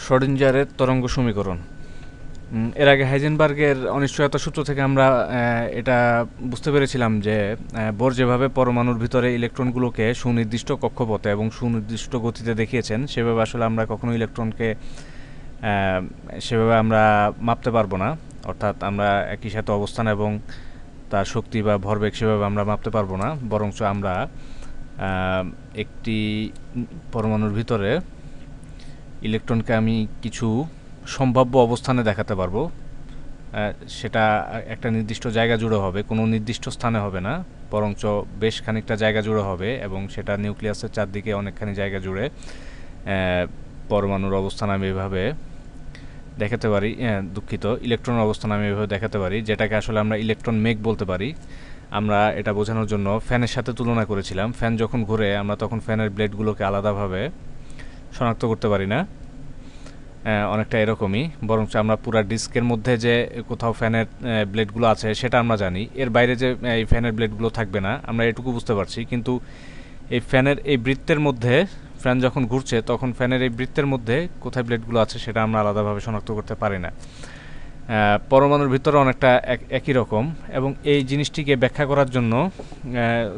শ্রোডিঞ্জারের তরঙ্গ সমীকরণ। এর আগে হাইজেনবার্গের অনিশ্চয়তা সূত্র থেকে আমরা এটা বুঝতে পেরেছিলাম যে বোর যেভাবে পরমাণুর ভিতরে ইলেকট্রনগুলোকে সুনির্দিষ্ট কক্ষপথে এবং সুনির্দিষ্ট গতিতে দেখিয়েছেন, সেভাবে আসলে আমরা কখনো ইলেকট্রনকে সেভাবে আমরা মাপতে পারবো না। অর্থাৎ আমরা একই সাথে অবস্থান এবং তার শক্তি বা ভরবেগ সেভাবে আমরা মাপতে পারবো না, বরঞ্চ আমরা একটি পরমাণুর ভিতরে ইলেকট্রনকে আমি কিছু সম্ভাব্য অবস্থানে দেখাতে পারবো। সেটা একটা নির্দিষ্ট জায়গা জুড়ে হবে, কোনো নির্দিষ্ট স্থানে হবে না, বরঞ্চ বেশ খানিকটা জায়গা জুড়ে হবে এবং সেটা নিউক্লিয়াসের চারদিকে অনেকখানি জায়গা জুড়ে পরমাণুর অবস্থান আমি এভাবে দেখাতে পারি, ইলেকট্রনের অবস্থান আমি এভাবে দেখাতে পারি, যেটাকে আসলে আমরা ইলেকট্রন মেঘ বলতে পারি। আমরা এটা বোঝানোর জন্য ফ্যানের সাথে তুলনা করেছিলাম। ফ্যান যখন ঘুরে আমরা তখন ফ্যানের ব্লেডগুলোকে আলাদাভাবে শনাক্ত করতে পারি না, অনেকটা এরকমই, বরঞ্চ আমরা পুরো ডিস্কের মধ্যে যে কোথাও ফ্যানের ব্লেডগুলো আছে সেটা আমরা জানি, এর বাইরে যে এই ফ্যানের ব্লেডগুলো থাকবে না আমরা এটুকু বুঝতে পারছি। কিন্তু এই ফ্যানের এই বৃত্তের মধ্যে, ফ্যান যখন ঘুরছে তখন ফ্যানের এই বৃত্তের মধ্যে কোথায় ব্লেডগুলো আছে সেটা আমরা আলাদাভাবে শনাক্ত করতে পারি না। পরমাণুর ভিতরে অনেকটা একই রকম, এবং এই জিনিসটিকে ব্যাখ্যা করার জন্য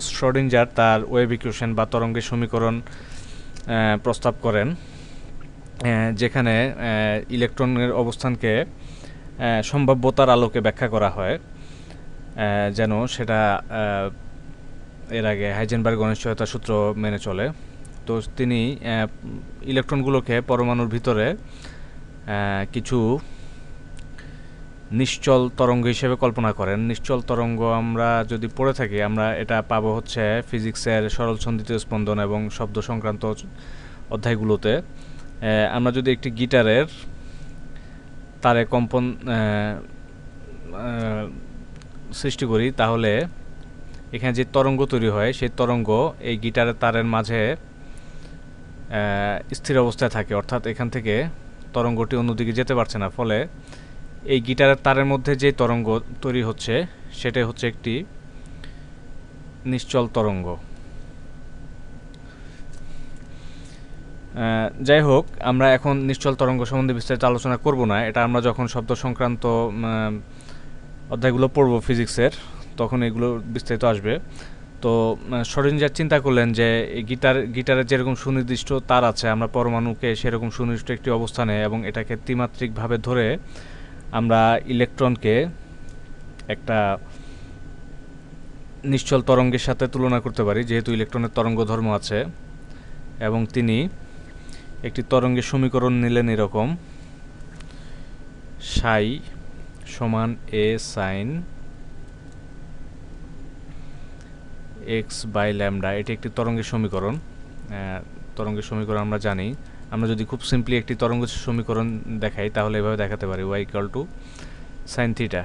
শ্রোডিঞ্জার তার ওয়েভ ইকুয়েশন বা তরঙ্গের সমীকরণ প্রস্তাব করেন, যেখানে ইলেকট্রনের অবস্থানকে সম্ভাব্যতার আলোকে ব্যাখ্যা করা হয়, যেন সেটা এর আগে হাইজেনবার্গ অনিশ্চয়তা সূত্র মেনে চলে। তো তিনি ইলেকট্রনগুলোকে পরমাণুর ভিতরে কিছু নিশ্চল তরঙ্গ হিসেবে কল্পনা করেন। নিশ্চল তরঙ্গ আমরা যদি পড়ে থাকি আমরা এটা পাবো হচ্ছে ফিজিক্সের সরলছন্দিত স্পন্দন এবং শব্দ সংক্রান্ত অধ্যায়গুলোতে। আমরা যদি একটি গিটারের তারে কম্পন সৃষ্টি করি তাহলে এখানে যে তরঙ্গ তৈরি হয় সেই তরঙ্গ এই গিটারের তারের মাঝে স্থির অবস্থায় থাকে, অর্থাৎ এখান থেকে তরঙ্গটি অন্যদিকে যেতে পারছে না। ফলে এই গিটারের তারের মধ্যে যে তরঙ্গ তৈরি হচ্ছে সেটাই হচ্ছে একটি নিশ্চল তরঙ্গ। যাই হোক, আমরা এখন নিশ্চল তরঙ্গ সম্বন্ধে বিস্তারিত আলোচনা করব না, এটা আমরা যখন শব্দ সংক্রান্ত অধ্যায়গুলো পড়ব ফিজিক্সের তখন এগুলো বিস্তারিত আসবে। তো শ্রোডিঞ্জার চিন্তা করলেন যে গিটারের যেরকম সুনির্দিষ্ট তার আছে, আমরা পরমাণুকে সেরকম সুনির্দিষ্ট একটি অবস্থানে এবং এটাকে ত্রিমাত্রিকভাবে ধরে আমরা ইলেকট্রনকে একটা নিশ্চল তরঙ্গের সাথে তুলনা করতে পারি, যেহেতু ইলেকট্রনের তরঙ্গ ধর্ম আছে। এবং তিনি একটি তরঙ্গের সমীকরণ নিলেন এরকম, সাই সমান এ সাইন এক্স বাই ল্যামডা, এটি একটি তরঙ্গের সমীকরণ। তরঙ্গের সমীকরণ আমরা জানি, আমরা যদি খুব সিম্পলি একটি তরঙ্গ সমীকরণ দেখাই তাহলে এভাবে দেখাতে পারি y equal to sine theta,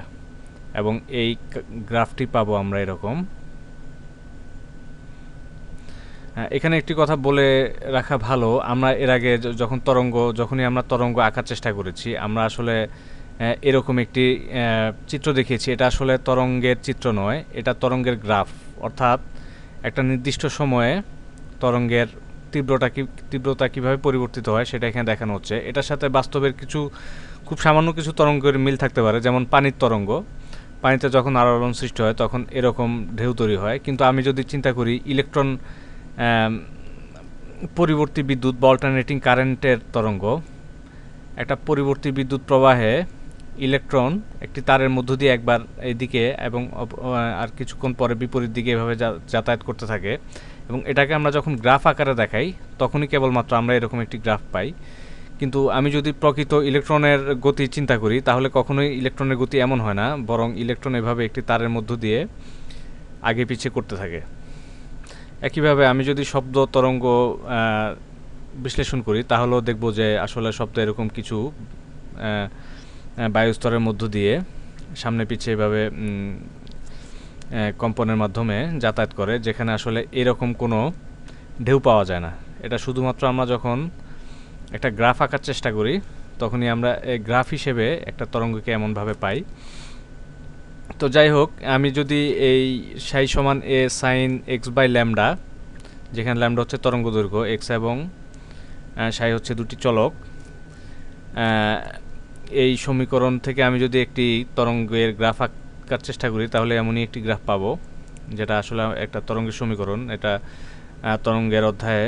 এবং এই গ্রাফটি পাবো আমরা এরকম। এখানে একটি কথা বলে রাখা ভালো, আমরা এর আগে যখনই আমরা তরঙ্গ আঁকার চেষ্টা করেছি আমরা আসলে এরকম একটি চিত্র দেখিয়েছি। এটা আসলে তরঙ্গের চিত্র নয়, এটা তরঙ্গের গ্রাফ, অর্থাৎ একটা নির্দিষ্ট সময়ে তরঙ্গের তীব্রতা কীভাবে পরিবর্তিত হয় সেটা এখানে দেখানো হচ্ছে। এটার সাথে বাস্তবের খুব সামান্য কিছু তরঙ্গের মিল থাকতে পারে, যেমন পানির তরঙ্গ। পানিতে যখন আলোড়ন সৃষ্টি হয় তখন এরকম ঢেউ তৈরি হয়। কিন্তু আমি যদি চিন্তা করি ইলেকট্রন পরিবর্তী বিদ্যুৎ বা অল্টারনেটিং কারেন্টের তরঙ্গ, একটা পরিবর্তী বিদ্যুৎ প্রবাহে ইলেকট্রন একটি তারের মধ্য দিয়ে একবার এইদিকে এবং আর কিছুক্ষণ পরে বিপরীত দিকে এভাবে যাতায়াত করতে থাকে, এবং এটাকে আমরা যখন গ্রাফ আকারে দেখাই তখনই কেবলমাত্র আমরা এরকম একটি গ্রাফ পাই। কিন্তু আমি যদি প্রকৃত ইলেকট্রনের গতি চিন্তা করি তাহলে কখনোই ইলেকট্রনের গতি এমন হয় না, বরং ইলেকট্রন এভাবে একটি তারের মধ্য দিয়ে আগে পিছিয়ে করতে থাকে। একইভাবে আমি যদি শব্দ তরঙ্গ বিশ্লেষণ করি তাহলেও দেখব যে আসলে শব্দ এরকম কিছু বায়ুস্তরের মধ্য দিয়ে সামনে পিছিয়ে এভাবে কম্পনের মাধ্যমে যাতায়াত করে, যেখানে আসলে এরকম কোনো ঢেউ পাওয়া যায় না। এটা শুধুমাত্র আমরা যখন একটা গ্রাফ আঁকার চেষ্টা করি তখনই আমরা গ্রাফ হিসেবে একটা তরঙ্গকে এমনভাবে পাই। তো যাই হোক, আমি যদি এই সাই সমান এ সাইন এক্স বাই ল্যামডা, যেখানে ল্যামডা হচ্ছে তরঙ্গ দৈর্ঘ্য, এক্স এবং সাই হচ্ছে দুটি চলক, এই সমীকরণ থেকে আমি যদি একটি তরঙ্গের গ্রাফ আঁকার চেষ্টা করি তাহলে এমনই একটি গ্রাফ পাবো, যেটা আসলে একটা তরঙ্গের সমীকরণ। এটা তরঙ্গের অধ্যায়ে,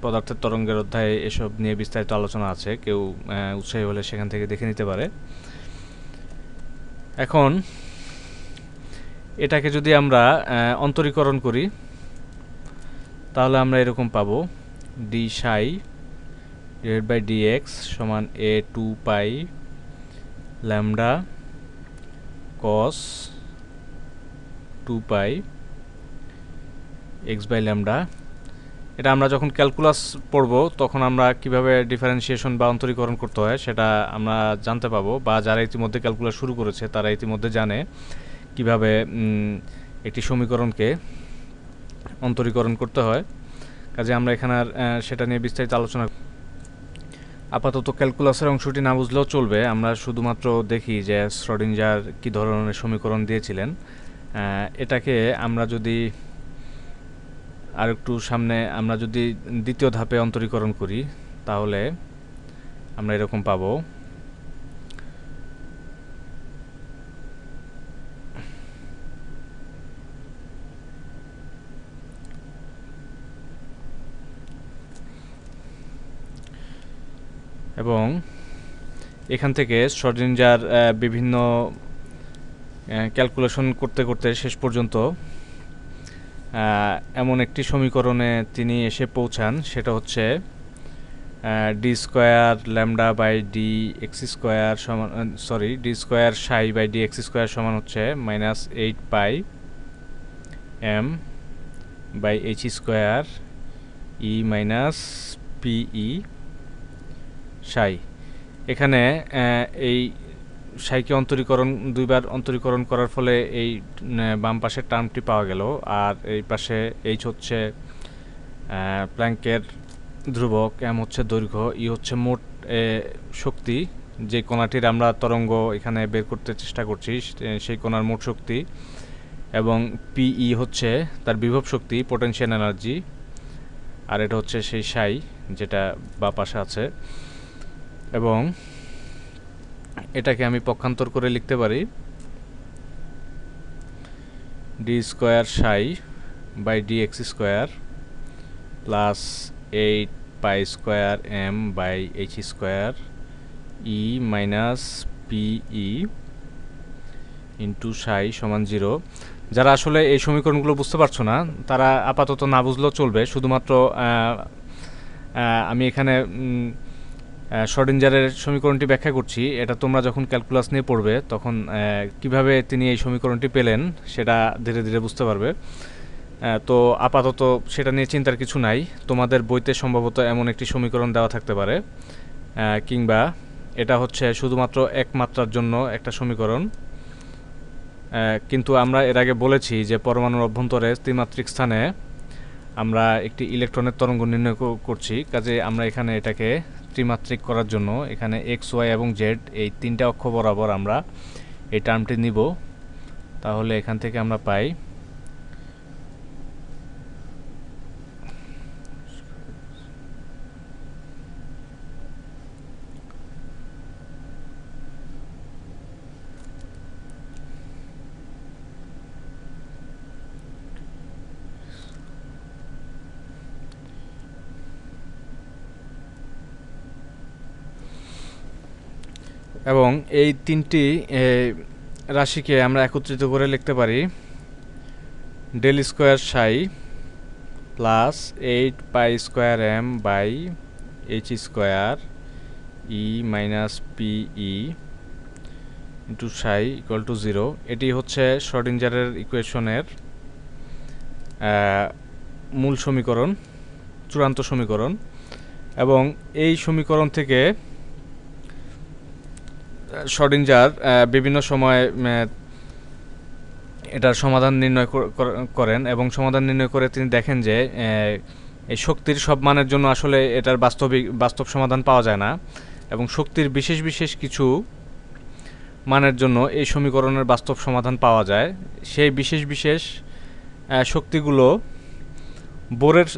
পদার্থের তরঙ্গের অধ্যায়ে এসব নিয়ে বিস্তারিত আলোচনা আছে, কেউ উৎসাহী হলে সেখান থেকে দেখে নিতে পারে। এখন এটাকে যদি আমরা অন্তরীকরণ করি তাহলে আমরা এরকম পাবো D Sai divide by d x সমান A 2 pi lambda cos 2 pi x by lambda. এটা আমরা যখন ক্যালকুলাস পড়ব তখন আমরা কিভাবে ডিফারেন্সিয়েশন বা অন্তরীকরণ করতে হয় সেটা আমরা জানতে পাবো, বা যারা ইতিমধ্যে ক্যালকুলাস শুরু করেছে তারা ইতিমধ্যে জানে কিভাবে একটি সমীকরণকে অন্তরীকরণ করতে হয়। কাজে আমরা এখানে আর সেটা নিয়ে বিস্তারিত আলোচনা, আপাতত ক্যালকুলাসের অংশটি না বুঝলেও চলবে। আমরা শুধুমাত্র দেখি যে শ্রোডিঞ্জার কী ধরনের সমীকরণ দিয়েছিলেন। এটাকে আমরা যদি আর একটু সামনে আমরা যদি দ্বিতীয় ধাপে অন্তরীকরণ করি তাহলে আমরা এরকম পাবো এবং এখান থেকে শ্রোডিঞ্জার বিভিন্ন ক্যালকুলেশন করতে করতে শেষ পর্যন্ত এমন একটি সমীকরণে তিনি এসে পৌঁছান, সেটা হচ্ছে d square lambda by d x square সমান, d square psi by d x square সমান হচ্ছে -8 pi m by h square E minus P E psi. এখানে এই সাইকে দুইবার অন্তরীকরণ করার ফলে এই বাম পাশের টার্মটি পাওয়া গেল, আর এই পাশে এইচ হচ্ছে প্ল্যাঙ্কের ধ্রুবক, এম হচ্ছে দৈর্ঘ্য, ই হচ্ছে মোট শক্তি, যে কণাটির আমরা তরঙ্গ এখানে বের করতে চেষ্টা করছি সেই কণার মোট শক্তি, এবং পিই হচ্ছে তার বিভব শক্তি, পোটেনশিয়াল এনার্জি, আর এটা হচ্ছে সেই সাই যেটা বাম পাশে আছে। এবং এটাকে আমি পক্ষান্তর করে লিখতে পারি d square psi by d x square plus 8 pi square m by h square E minus P E into psi সমান 0। যারা আসলে এই সমীকরণগুলো বুঝতে পারছো না তারা আপাতত না বুঝলেও চলবে, শুধুমাত্র আমি এখানে শ্রোডিঞ্জারের সমীকরণটি ব্যাখ্যা করছি। এটা তোমরা যখন ক্যালকুলাস নিয়ে পড়বে তখন কিভাবে তিনি এই সমীকরণটি পেলেন সেটা ধীরে ধীরে বুঝতে পারবে। তো আপাতত সেটা নিয়ে চিন্তার কিছু নাই। তোমাদের বইতে সম্ভবত এমন একটি সমীকরণ দেওয়া থাকতে পারে, কিংবা এটা হচ্ছে শুধুমাত্র এক মাত্রার জন্য একটা সমীকরণ। কিন্তু আমরা এর আগে বলেছি যে পরমাণুর অভ্যন্তরে ত্রিমাত্রিক স্থানে আমরা একটি ইলেকট্রনের তরঙ্গ নির্ণয় করছি। কাজে আমরা এখানে এটাকে ত্রিমাত্রিক করার জন্য এখানে এক্স ওয়াই এবং জেড এই তিনটা অক্ষ বরাবর আমরা এই টার্মটি নিব। তাহলে এখান থেকে আমরা পাই এবং এই তিনটি রাশিকে আমরা একত্রিত করে লিখতে পারি del square psi plus 8 pi square m by h square E minus P E into psi equal to 0। এটি হচ্ছে শ্রোডিঞ্জারের ইকুয়েশনের মূল সমীকরণ, চূড়ান্ত সমীকরণ। এবং এই সমীকরণ থেকে শ্রোডিঞ্জার বিভিন্ন সময় এটার সমাধান নির্ণয় করেন, এবং সমাধান নির্ণয় করে তিনি দেখেন যে এই শক্তির সব মানের জন্য আসলে এটার বাস্তব সমাধান পাওয়া যায় না, এবং শক্তির বিশেষ বিশেষ কিছু মানের জন্য এই সমীকরণের বাস্তব সমাধান পাওয়া যায়। সেই বিশেষ বিশেষ শক্তিগুলো বোরের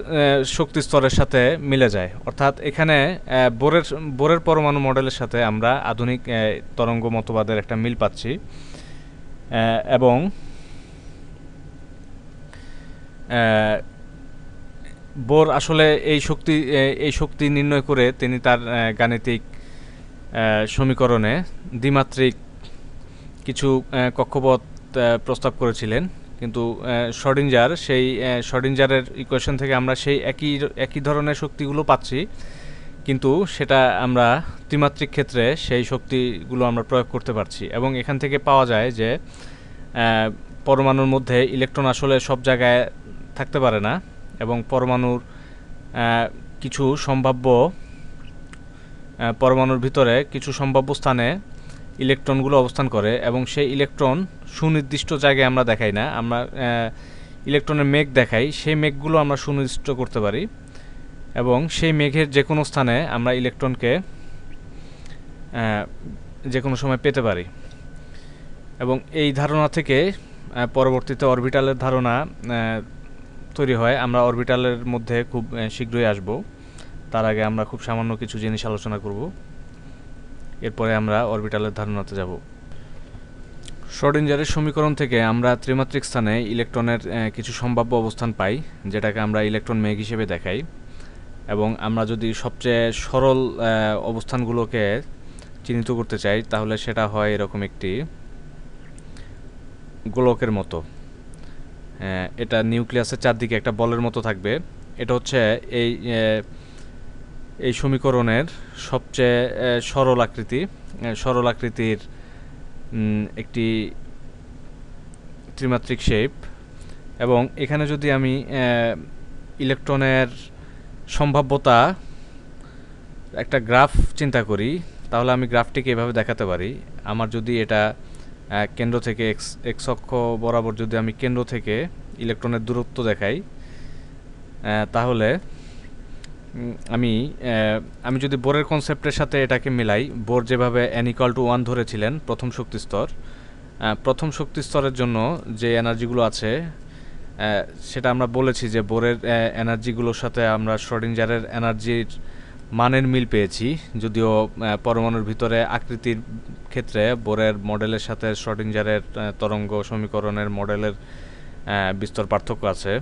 শক্তি স্তরের সাথে মিলে যায়। অর্থাৎ এখানে বোরের পরমাণু মডেলের সাথে আমরা আধুনিক তরঙ্গ মতবাদের একটা মিল পাচ্ছি। এবং বোর আসলে এই শক্তি নির্ণয় করে তিনি তার গাণিতিক সমীকরণে দ্বিমাত্রিক কিছু কক্ষপথ প্রস্তাব করেছিলেন। কিন্তু শর্ডিঞ্জারের ইকুয়েশন থেকে আমরা সেই একই ধরনের শক্তিগুলো পাচ্ছি, কিন্তু সেটা আমরা ত্রিমাত্রিক ক্ষেত্রে সেই শক্তিগুলো আমরা প্রয়োগ করতে পারছি। এবং এখান থেকে পাওয়া যায় যে পরমাণুর মধ্যে ইলেকট্রন আসলে সব জায়গায় থাকতে পারে না, এবং পরমাণুর কিছু সম্ভাব্য পরমাণুর ভিতরে কিছু সম্ভাব্য স্থানে ইলেকট্রনগুলো অবস্থান করে, এবং সেই ইলেকট্রন সুনির্দিষ্ট জায়গায় আমরা দেখাই না, আমরা ইলেকট্রনের মেঘ দেখাই, সেই মেঘগুলো আমরা সুনির্দিষ্ট করতে পারি, এবং সেই মেঘের যে কোনো স্থানে আমরা ইলেকট্রনকে যে কোনো সময় পেতে পারি। এবং এই ধারণা থেকে পরবর্তীতে অরবিটালের ধারণা তৈরি হয়। আমরা অরবিটালের মধ্যে খুব শীঘ্রই আসব। তার আগে আমরা খুব সামান্য কিছু জিনিস আলোচনা করব, এরপরে আমরা অরবিটালের ধারণাতে যাব। শ্রোডিঞ্জারের সমীকরণ থেকে আমরা ত্রিমাত্রিক স্থানে ইলেকট্রনের কিছু সম্ভাব্য অবস্থান পাই, যেটাকে আমরা ইলেকট্রন মেঘ হিসেবে দেখাই। এবং আমরা যদি সবচেয়ে সরল অবস্থানগুলোকে চিহ্নিত করতে চাই, তাহলে সেটা হয় এরকম একটি গোলকের মতো। এটা নিউক্লিয়াসের চারদিকে একটা বলের মতো থাকবে। এটা হচ্ছে এই সমীকরণের সবচেয়ে সরল আকৃতির একটি ত্রিমাত্রিক শেপ। এবং এখানে যদি আমি ইলেকট্রনের সম্ভাব্যতা একটা গ্রাফ চিন্তা করি, তাহলে আমি গ্রাফটিকে এভাবে দেখাতে পারি। আমার যদি এটা কেন্দ্র থেকে এক্স অক্ষ বরাবর যদি আমি কেন্দ্র থেকে ইলেকট্রনের দূরত্ব দেখাই, তাহলে আমি যদি বোরের কনসেপ্টের সাথে এটাকে মিলাই, বোর যেভাবে n=1 ধরেছিলেন প্রথম শক্তি স্তরের জন্য যে এনার্জিগুলো আছে, সেটা আমরা বলেছি যে বোরের এনার্জিগুলোর সাথে আমরা শ্রোডিঞ্জারের এনার্জির মানের মিল পেয়েছি, যদিও পরমাণুর ভিতরে আকৃতির ক্ষেত্রে বোরের মডেলের সাথে শ্রোডিঞ্জারের তরঙ্গ সমীকরণের মডেলের বিস্তর পার্থক্য আছে।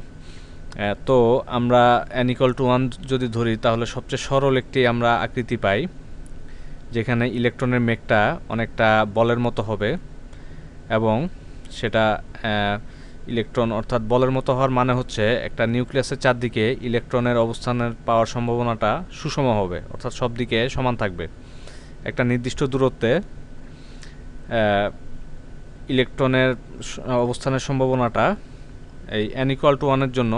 তো আমরা n=1 যদি ধরি, তাহলে সবচেয়ে সরল একটি আমরা আকৃতি পাই, যেখানে ইলেকট্রনের মেঘটা অনেকটা বলের মতো হবে, এবং সেটা ইলেকট্রন অর্থাৎ বলের মতো হওয়ার মানে হচ্ছে একটা নিউক্লিয়াসের চারদিকে ইলেকট্রনের অবস্থানের পাওয়ার সম্ভাবনাটা সুষম হবে, অর্থাৎ সব দিকে সমান থাকবে। একটা নির্দিষ্ট দূরত্বে ইলেকট্রনের অবস্থানের সম্ভাবনাটা এই n=1 জন্য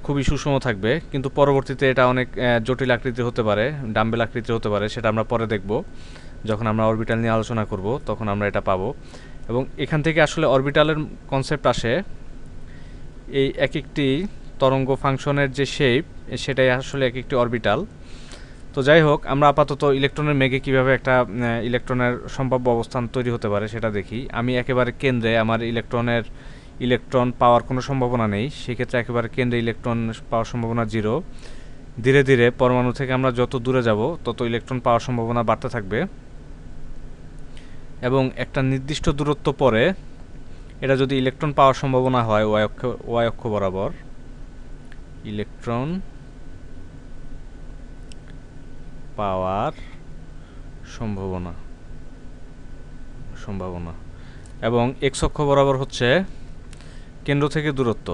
খুবই সুষম থাকবে। কিন্তু পরবর্তীতে এটা অনেক জটিল আকৃতির হতে পারে, ডাম্বেল আকৃতির হতে পারে, সেটা আমরা পরে দেখব। যখন আমরা অরবিটাল নিয়ে আলোচনা করব, তখন আমরা এটা পাবো। এবং এখান থেকে আসলে অরবিটালের কনসেপ্ট আসে। এই এক একটি তরঙ্গ ফাংশনের যে শেপ, সেটাই আসলে এক একটি অরবিটাল। তো যাই হোক, আমরা আপাতত ইলেকট্রনের মেঘে কীভাবে একটা ইলেকট্রনের সম্ভাব্য অবস্থান তৈরি হতে পারে সেটা দেখি। আমি একেবারে কেন্দ্রে আমার ইলেকট্রন পাওয়ার কোনো সম্ভাবনা নেই, সেক্ষেত্রে একেবারে কেন্দ্রে ইলেকট্রন পাওয়ার সম্ভাবনা 0। ধীরে ধীরে পরমাণু থেকে আমরা যত দূরে যাব, তত ইলেকট্রন পাওয়ার সম্ভাবনা বাড়তে থাকবে, এবং একটা নির্দিষ্ট দূরত্ব পরে এটা যদি ইলেকট্রন পাওয়ার সম্ভাবনা হয় ওয়াই অক্ষ বরাবর, ইলেকট্রন পাওয়ার সম্ভাবনা এবং এক্স অক্ষ বরাবর হচ্ছে কেন্দ্র থেকে দূরত্ব।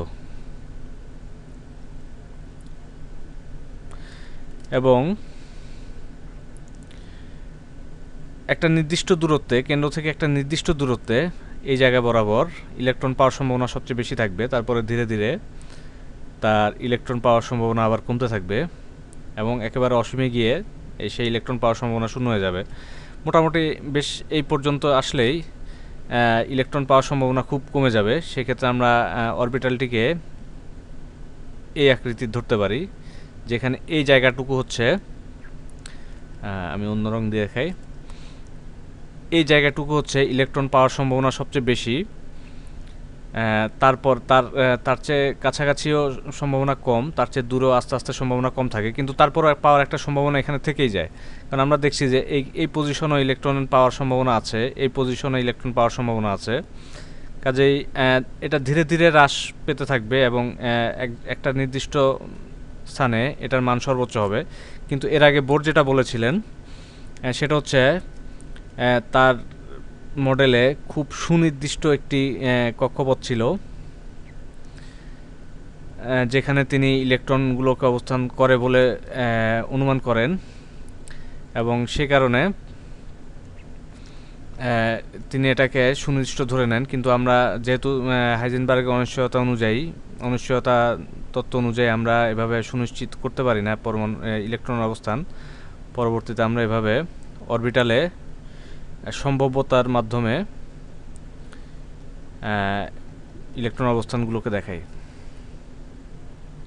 এবং একটা নির্দিষ্ট দূরত্বে, কেন্দ্র থেকে একটা নির্দিষ্ট দূরত্বে এই জায়গা বরাবর ইলেকট্রন পাওয়ার সম্ভাবনা সবচেয়ে বেশি থাকবে। তারপরে ধীরে ধীরে তার ইলেকট্রন পাওয়ার সম্ভাবনা আবার কমতে থাকবে, এবং একেবারে অসীমে গিয়ে সেই ইলেকট্রন পাওয়ার সম্ভাবনা শূন্য হয়ে যাবে। মোটামুটি বেশ এই পর্যন্ত আসলেই ইলেকট্রন পাওয়ার সম্ভাবনা খুব কমে যাবে। সেক্ষেত্রে আমরা অরবিটালটিকে এই আকৃতির ধরতে পারি, যেখানে এই জায়গাটুকু হচ্ছে, আমি অন্য রং দিয়ে দেখাই, এই জায়গাটুকু হচ্ছে ইলেকট্রন পাওয়ার সম্ভাবনা সবচেয়ে বেশি, তারপর তার চেয়ে কাছাকাছিও সম্ভাবনা কম, তার চেয়ে দূরেও আস্তে আস্তে সম্ভাবনা কম থাকে, কিন্তু তারপরও পাওয়ার একটা সম্ভাবনা এখানে থেকেই যায়। কারণ আমরা দেখছি যে এই পজিশনও ইলেকট্রন পাওয়ার সম্ভাবনা আছে, এই পজিশনে ইলেকট্রন পাওয়ার সম্ভাবনা আছে। কাজেই এটা ধীরে ধীরে হ্রাস পেতে থাকবে এবং একটা নির্দিষ্ট স্থানে এটার মান সর্বোচ্চ হবে। কিন্তু এর আগে বোর যেটা বলেছিলেন সেটা হচ্ছে তার মডেলে খুব সুনির্দিষ্ট একটি কক্ষপথ ছিল যেখানে তিনি ইলেকট্রনগুলোকে অবস্থান করে বলে অনুমান করেন, এবং সে কারণে তিনি এটাকে সুনির্দিষ্ট ধরে নেন। কিন্তু আমরা যেহেতু হাইজেনবার্গের অনিশ্চয়তা তত্ত্ব অনুযায়ী আমরা এভাবে সুনিশ্চিত করতে পারি না ইলেকট্রনের অবস্থান, পরবর্তীতে আমরা এভাবে অরবিটালে সম্ভাব্যতার মাধ্যমে ইলেকট্রন অবস্থানগুলোকে দেখাই।